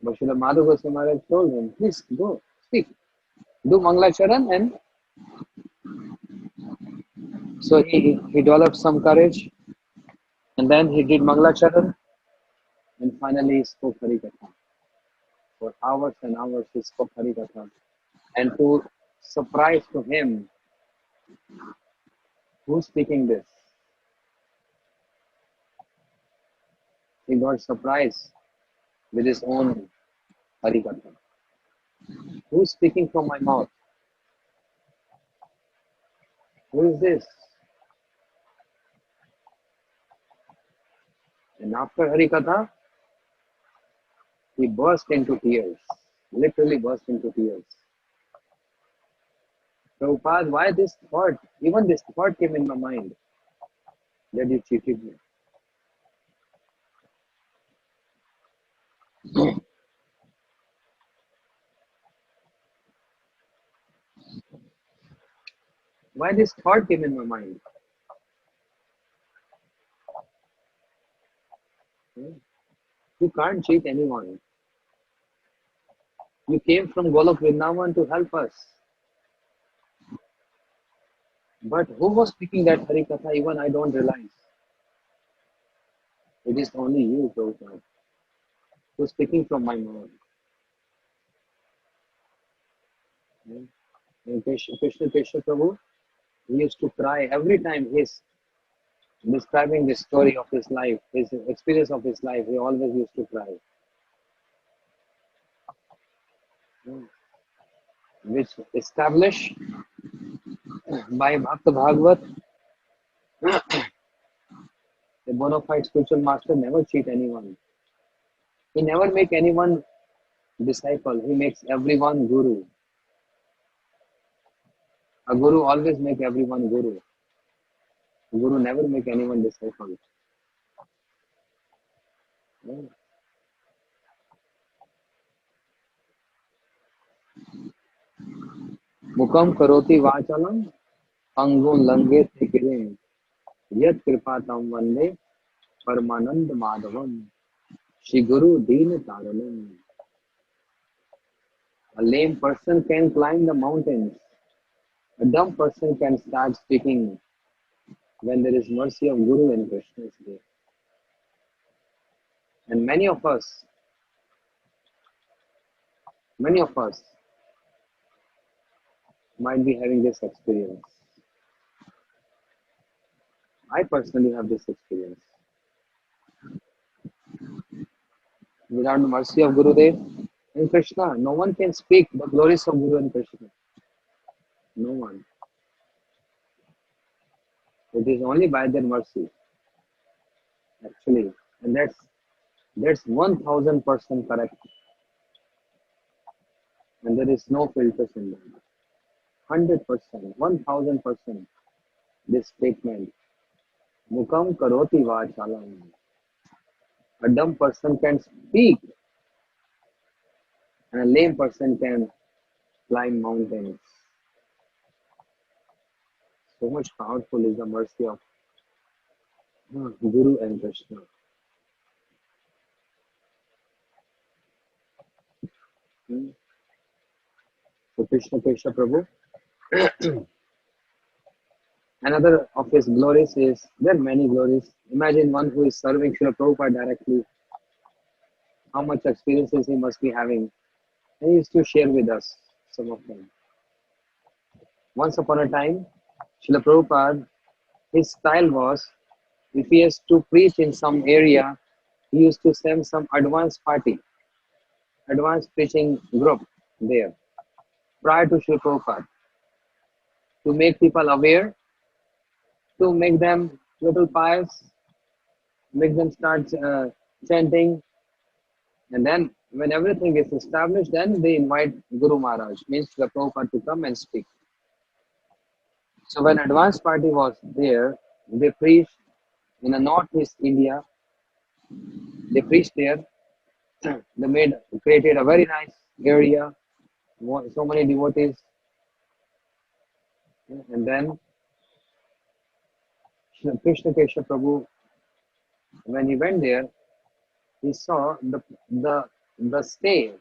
But Srila Madhav Maharaj told him, please go, speak. Do Mangalacharan. And so he developed some courage. And then he did Mangalacharan. And finally he spoke Harikatha. For hours and hours he spoke Harikatha. And to surprise to him, who's speaking this? He got surprised with his own Harikatha. Who's speaking from my mouth? Who is this? And after Harikatha, he burst into tears. Literally burst into tears. Prabhupada, why this thought? Even this thought came in my mind that you cheated me. Why this thought came in my mind? Hmm? You can't cheat anyone. You came from Golok Vrindavan to help us. But who was speaking that Hari Katha? Even I don't realize. It is only you, Prabhupada, who's speaking from my mouth. Hmm? And Krishna Prabhu, he used to cry every time he's describing the story of his life, his experience of his life. He always used to cry. Hmm? Which established by Bhakta Bhagavat, the bona fide spiritual master never cheat anyone. He never make anyone disciple. He makes everyone guru. A guru always make everyone guru. A guru never make anyone disciple. Hmm? Mukam karoti vachalam angun lange thikirim yat kripatam vande paramanand madhavam Shri Guru Deen Taranam. A lame person can climb the mountains. A dumb person can start speaking when there is mercy of Guru and Krishna is there. And many of us might be having this experience. I personally have this experience. Without the mercy of Gurudev and Krishna, no one can speak the glories of Guru and Krishna. No one. It is only by their mercy, actually. And that's 1000% correct. And there is no filters in that. 100%, 1000%. This statement, Mukam Karoti Vachalam. A dumb person can speak, and a lame person can climb mountains. So much powerful is the mercy of Guru and Krishna. Hmm. So Krishna Prabhu, another of his glories is, there are many glories. Imagine one who is serving Srila Prabhupada directly, how much experiences he must be having. And he used to share with us some of them. Once upon a time, Srila Prabhupada, his style was, if he has to preach in some area, he used to send some advanced preaching group there prior to Srila Prabhupada to make people aware, to make them little pious, make them start chanting, and then when everything is established, then they invite Guru Maharaj, means Srila Prabhupada, to come and speak. So when advanced party was there, they preached in the northeast India. They preached there. They created a very nice area, so many devotees, and then Krishna Kesha Prabhu, when he went there, he saw the stay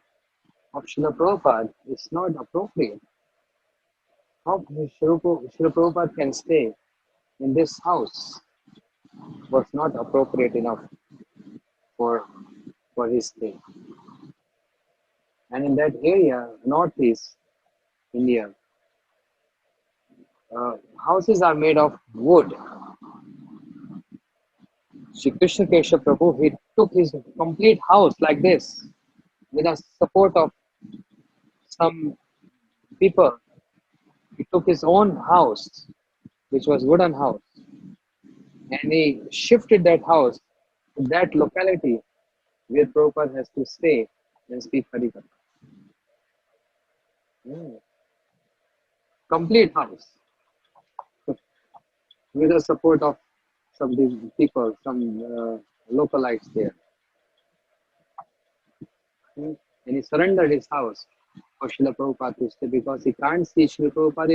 of Srila Prabhupada is not appropriate. How Srila Prabhupada can stay in this house was not appropriate enough for his stay. And in that area, northeast India, houses are made of wood. Shri Krishna Kesha Prabhu, he took his complete house like this with the support of some people. He took his own house, which was wooden house, and he shifted that house to that locality where Prabhupada has to stay and speak Harikatha. complete house with the support of some these people, some localites there. And he surrendered his house for Srila Prabhupada to stay because he can't see Srila Prabhupada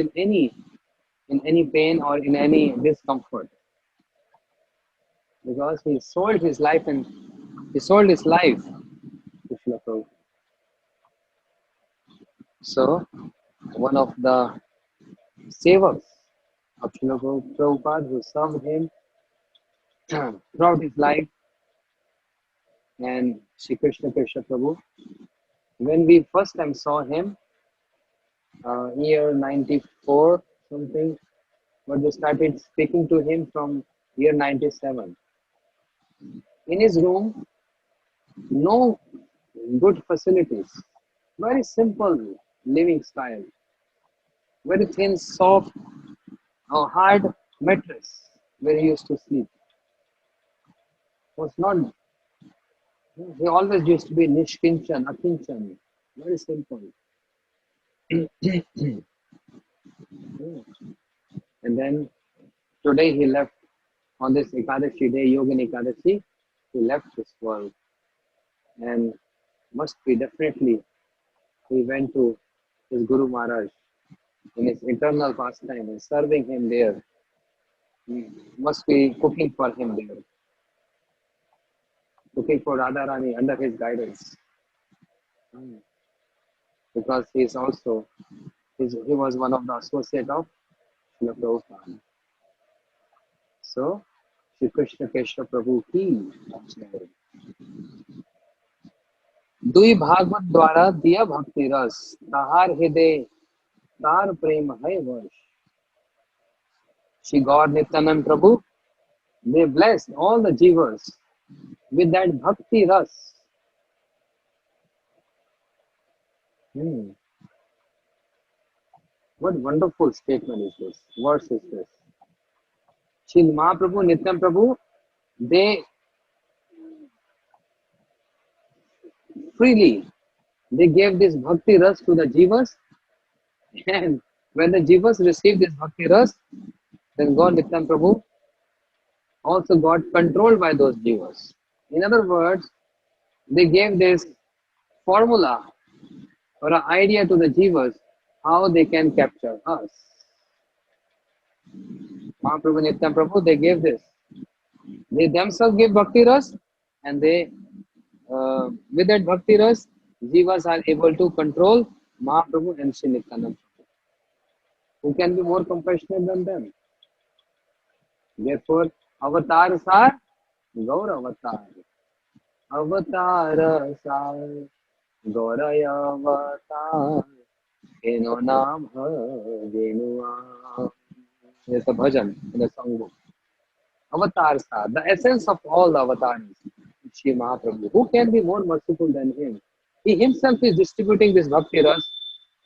in any pain or in any discomfort. Because he sold his life to Srila Prabhupada. So one of the sevaks of Srila Prabhupada who served him throughout his life, and Shri Krishna Prabhu, when we first time saw him, year 94 something, but we started speaking to him from year 97. In his room, no good facilities, very simple living style, very thin, soft, hard mattress where he used to sleep. Was not, he always used to be nishkinchan, akinchan, very simple. And then today he left on this Ekadashi day, Yogin Ekadashi, he left this world. And must be definitely he went to his Guru Maharaj in his eternal pastime and serving him there. He must be cooking for him there, cooking for Radharani under his guidance. Because he is also, he was one of the associate of Srila Prabhupada. So, Shri Krishna Kesha Prabhu ki जय। दुई भागवत द्वारा दिया भक्ति रस, ताहार हृदय तार प्रेम है वर्ष। Shri God Nityanand Prabhu, they blessed all the jivas with that bhakti ras. What wonderful statement is this? Verse is this? Shri Mahaprabhu, Nityan Prabhu, they freely they gave this bhakti ras to the jivas, and when the jivas received this bhakti ras, then God Nityan Prabhu also got controlled by those jivas. In other words, they gave this formula or an idea to the jivas how they can capture us. Mahaprabhu Nityan Prabhu, they gave this. They themselves gave bhakti ras, and they with that bhakti ras, jivas are able to control Mahaprabhu and Sri Nityananda. Who can be more compassionate than them? Therefore, avatar sar, gaur avatar. Avatar sar, gauraya avatar. Eno naam Venua. There's a bhajan in the songbook. Avatar sar, the essence of all the avatars, Shri Mahaprabhu. Who can be more merciful than him? He himself is distributing this bhakti ras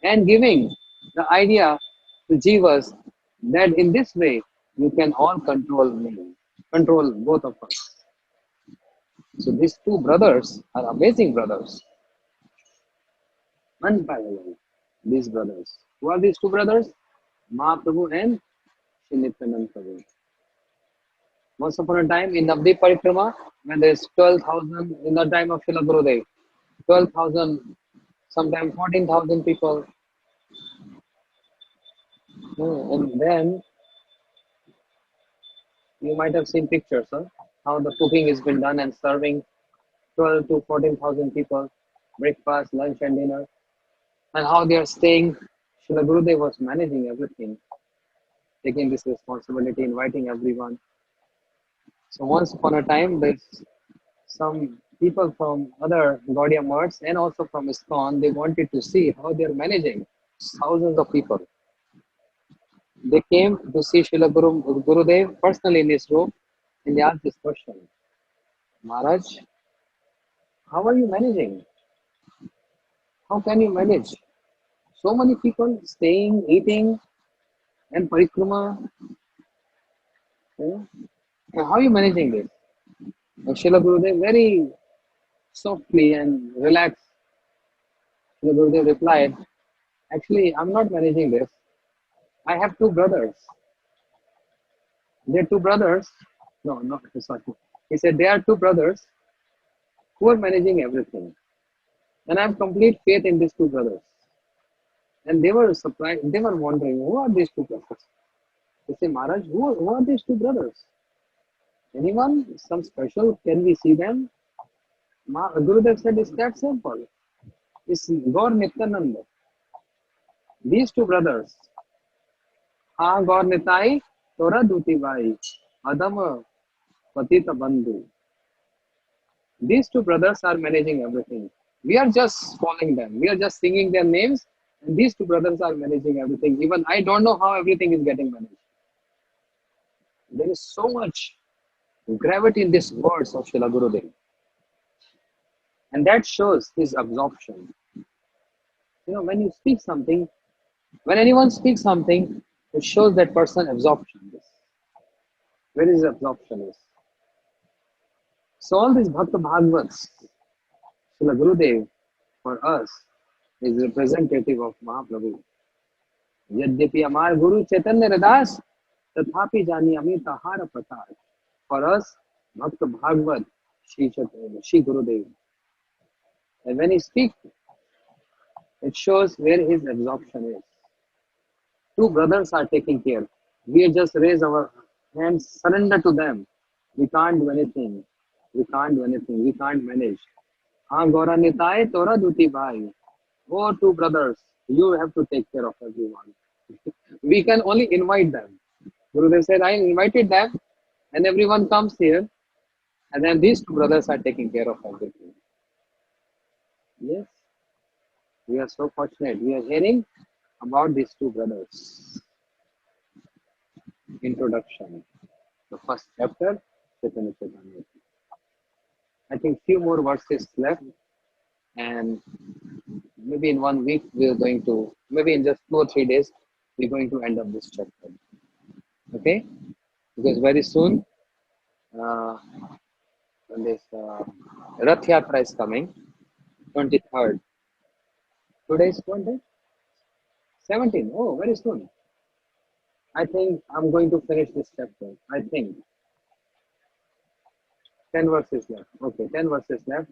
and giving the idea to jivas that in this way you can all control me, control both of us. So these two brothers are amazing brothers, unparalleled. These brothers. Who are these two brothers? Mahaprabhu and Sri Nityananda Prabhu. Once upon a time in Navdeep Parikrama, when there is 12,000 in the time of Srila Gurudev, 12,000, sometimes 14,000 people. And then you might have seen pictures, huh? How the cooking has been done and serving 12 to 14,000 people, breakfast, lunch and dinner, and how they are staying. Srila Gurudev was managing everything, taking this responsibility, inviting everyone. So once upon a time, there's some people from other Gaudiya Maths and also from ISKCON, they wanted to see how they are managing thousands of people. They came to see Srila Gurudev personally in his room, and they asked this question: Maharaj, how are you managing? How can you manage so many people staying, eating, and parikrama? And how are you managing this? And Srila Gurudev very softly and relaxed, Srila Gurudev replied, actually, I'm not managing this. I have two brothers. They're two brothers. No, no, sorry. He said they are two brothers who are managing everything. And I have complete faith in these two brothers. And they were surprised, they were wondering, who are these two brothers? They say, Maharaj, who are these two brothers? Anyone? Some special? Can we see them? Gurudev said, it's that simple. It's Gaur Nityananda. These two brothers, Ha Gaur Nitai, Tora Duti Bhai, Adama Patita Bandhu. These two brothers are managing everything. We are just following them. We are just singing their names, and these two brothers are managing everything. Even I don't know how everything is getting managed. There is so much gravity in these words of Srila Gurudev, and that shows his absorption. When you speak something, when anyone speaks something, it shows that person absorption. Where is absorption is. So all these Bhakta Bhagavats, Srila Gurudev, for us, is representative of Mahaprabhu. यद्यपि हमारे गुरु चैतन्य रदास तथापि जानी अमित आहार प्रकाश. For us, Bhakta Bhagavat, Shri Gurudev. And when he speaks, it shows where his absorption is. Two brothers are taking care. We just raise our hands, surrender to them. We can't do anything. We can't do anything. We can't manage. हाँ गौरा निताय तोरा दुति भाई. Oh, two brothers, you have to take care of everyone. We can only invite them. Gurudev said, I invited them, and everyone comes here, and then these two brothers are taking care of everything. Yes, we are so fortunate. We are hearing about these two brothers. Introduction. The first chapter, Chaitanya Caritamrta. I think few more verses left, and maybe in 1 week we are going to, maybe in just 2 or 3 days, we're going to end up this chapter. Okay? Because very soon, uh, when this Rath Yatra is coming, 23rd. Today is 20? 17. Oh, very soon. I think I'm going to finish this chapter. I think 10 verses left. Okay, 10 verses left.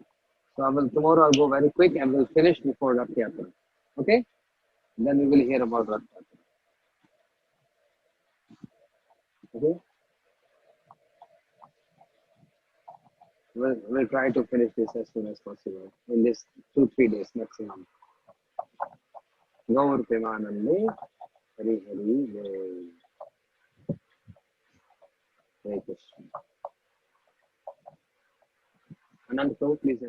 So tomorrow I'll go very quick and we'll finish before Rath Yatra. Okay? Then we will hear about Rath Yatra. Okay? We'll try to finish this as soon as possible. In this 2-3 days maximum. Gaur Premanande, Hari Hari, Hare Krishna. Anand, please.